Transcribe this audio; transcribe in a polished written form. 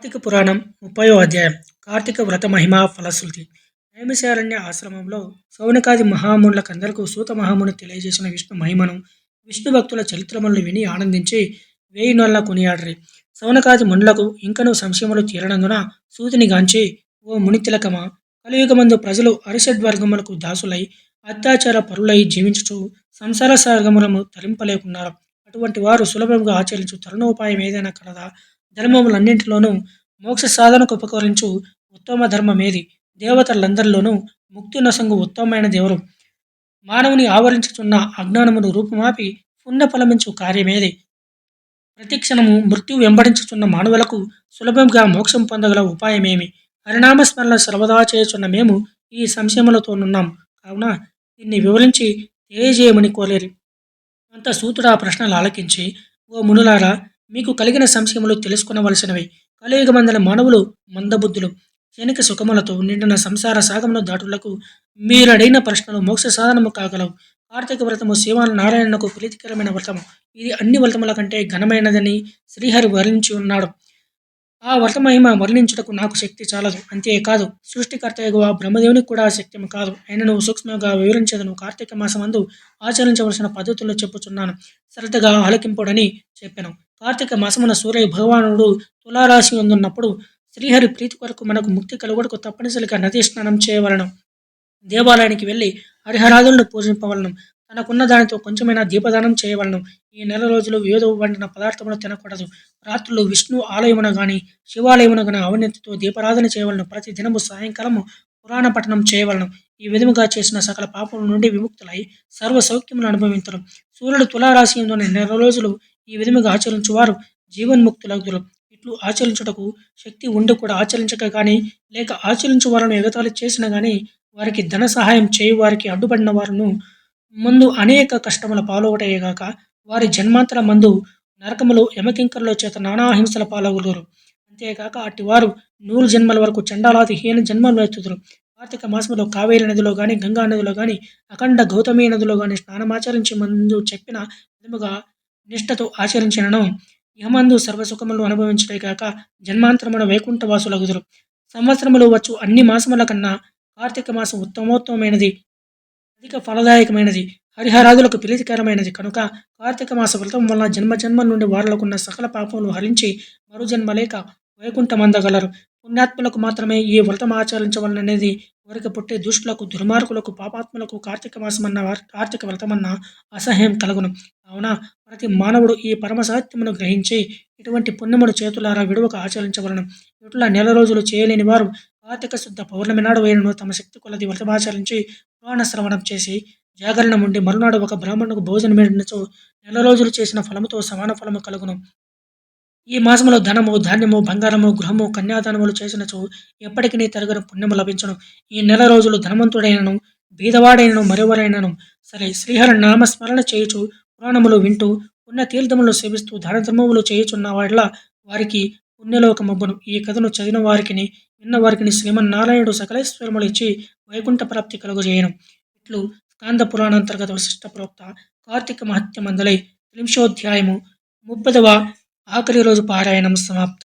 కార్తీక పురాణం 30వ అధ్యాయం కార్తీక వ్రత మహిమ ఫలశ్రుతి. నైమిషారణ్య ఆశ్రమంలో శౌనకాది మహామునులకందరకు సూత మహాముని తెలియజేసిన విష్ణు మహిమను, విష్ణు భక్తుల చరిత్రములను విని ఆనందించి వేయి నొల్ల కొనియాడరి. శౌనకాది మునులకు ఇంకనూ సంశయములు తీరనందున సూతిని గాంచి, ఓ మునితిలకమా, కలియుగమందు ప్రజలు అరిషడ్వర్గములకు దాసులై అత్యాచార పరులై జీవించుచు సంసార సాగములను తరింపలేకున్నారు. అటువంటి వారు సులభంగా ఆచరించు తరుణోపాయం ఏదైనా కలదా? ధర్మములన్నింటిలోనూ మోక్ష సాధనకు ఉపకరించు ఉత్తమ ధర్మమేది? దేవతలందరిలోనూ ముక్తి నొసంగు ఉత్తమమైన దేవుడు మానవుని ఆవరించుచున్న అజ్ఞానమును రూపుమాపి పుణ్యఫలమించు కార్యమేది? ప్రతిక్షణము మృత్యు వెంబడించుచున్న మానవులకు సులభంగా మోక్షం పొందగల ఉపాయమేమి? హరినామస్మరణ సర్వదా చేయుచున్న మేము ఈ సంశయములతోనున్నాం కావున దీన్ని వివరించి తెలియజేయమని కోరేరి. అంత సూతుడు ఆ ప్రశ్నలు ఆలకించి, ఓ మునులారా, మీకు కలిగిన సంశయములు తెలుసుకునవలసినవి. కలియుగమందల మానవులు మందబుద్ధులు. క్షణిక సుఖములతో నిండిన సంసార సాగమును దాటులకు మీరడిగిన ప్రశ్నలు మోక్ష సాధనము కాగలవు. కార్తీక వ్రతము శ్రీమన్నారాయణకు ప్రీతికరమైన వ్రతము. ఇది అన్ని వ్రతముల కంటే ఘనమైనదని శ్రీహరి వర్ణించి ఉన్నాడు. ఆ వ్రతమహిమ వర్ణించుటకు నాకు శక్తి చాలదు. అంతేకాదు, సృష్టికర్తయగు ఆ బ్రహ్మదేవునికి కూడా శక్యము కాదు. అయినను సూక్ష్మంగా వివరించదను. కార్తీక మాసమందు ఆచరించవలసిన పద్ధతుల్లో చెప్పుచున్నాను, శ్రద్ధగా ఆలకింపుడని చెప్పాను. కార్తీక మాసమున సూర్య భగవానుడు తులారాశి అందున్నప్పుడు శ్రీహరి ప్రీతి కొరకు మనకు ముక్తి కలుగుటకు తప్పనిసరిగా నదీ స్నానం చేయవలను. దేవాలయానికి వెళ్ళి హరిహరాదులను పూజింపవలను. తనకున్న దానితో కొంచెమైనా దీపదానం చేయవలను. ఈ నెల రోజులు ఏదో వండిన పదార్థములు తినకూడదు. రాత్రులు విష్ణు ఆలయమున గాని శివాలయమున గాని అవినీతితో దీపారాధన చేయవలను. ప్రతి దినము సాయంకాలము పురాణ పఠనం చేయవలను. ఈ విధముగా చేసిన సకల పాపముల నుండి విముక్తులై సర్వ సౌఖ్యములు అనుభవించరు. సూర్యుడు తులారాశి యందున్న నెల రోజులు ఈ విధముగా ఆచరించువారు జీవన్ముక్తులగుదురు. ఇట్లు ఆచరించుటకు శక్తి ఉండి కూడా ఆచరించక గాని, లేక ఆచరించు వారిని ఎగతాళి చేసిన గాని, వారికి ధన సహాయం చేయు వారికి అడ్డుపడిన వారును ముందు అనేక కష్టముల పాలొకటేగాక వారి జన్మాంతర మందు నరకములు యమకింకరుల చేత నానా హింసల పాలగుదురు. అంతేకాక అట్టివారు 100 జన్మల వరకు చండాలాది హీన జన్మలు ఎత్తుదురు. కార్తీక మాసములో కావేరి నదిలో గాని, గంగా నదిలో గాని, అఖండ గౌతమి నదిలో గాని స్నానమాచరించి ముందు చెప్పిన విధముగా నిష్ఠతో ఆచరించినను యమందు సర్వసుఖములు అనుభవించుటే కాక జన్మాంతరమున వైకుంఠ వాసులగుదురు. సంవత్సరములు వచ్చు అన్ని మాసముల కన్నా కార్తీక మాసం ఉత్తమోత్తమైనది, అధిక ఫలదాయకమైనది, హరిహరాదులకు ప్రీతికరమైనది కనుక కార్తీక మాస వ్రతం వలన జన్మ జన్మల నుండి వారులకున్న సకల పాపములు హరించి మరు జన్మ లేక వైకుంఠమందగలరు. పుణ్యాత్ములకు మాత్రమే ఈ వ్రతం ఆచరించవలననేది వారికి పుట్టే దుష్టులకు, దుర్మార్గులకు, పాపాత్ములకు కార్తీక వ్రతమన్న అసహ్యం కలుగును. కావున ప్రతి మానవుడు ఈ పరమ సత్యమును గ్రహించి ఇటువంటి పుణ్యమును చేతులారా విడువక ఆచరించవలను. ఇట్లా నెల రోజులు చేయలేని వారు కార్తీక శుద్ధ పౌర్ణమి నాడు వేయను తమ శక్తి కొలది వ్రతమాచరించి పురాణ శ్రవణం చేసి జాగరణం ఉండి మరునాడు ఒక బ్రాహ్మణుకు భోజనమిడినచో నెల రోజులు చేసిన ఫలముతో సమాన ఫలము కలుగును. ఈ మాసములో ధనము, ధాన్యము, బంగారము, గృహము, కన్యాదానములు చేసినచో ఎప్పటికీ తరగని పుణ్యము లభించును. ఈ నెల రోజులు ధనవంతుడైనను, బీదవాడైనను, మరెవరైనను సరే శ్రీహరి నామస్మరణ చేయుచు పురాణములు వింటూ పుణ్యతీర్థములు సేవిస్తూ దాన ధర్మములు చేయుచున్న వాడిల వారికి పుణ్యలోకమబ్బును. ఈ కథను చదివిన వారికి, విన్న వారికి శ్రీమన్నారాయణుడు సకలేశ్వరములు ఇచ్చి వైకుంఠ ప్రాప్తి కలుగజేయను. ఇట్లు స్కాంద పురాణాంతర్గత వశిష్ట ప్రోక్త కార్తీక మహత్యమందలై 30వ ఆఖరి రోజు పారాయణం సమాప్తం.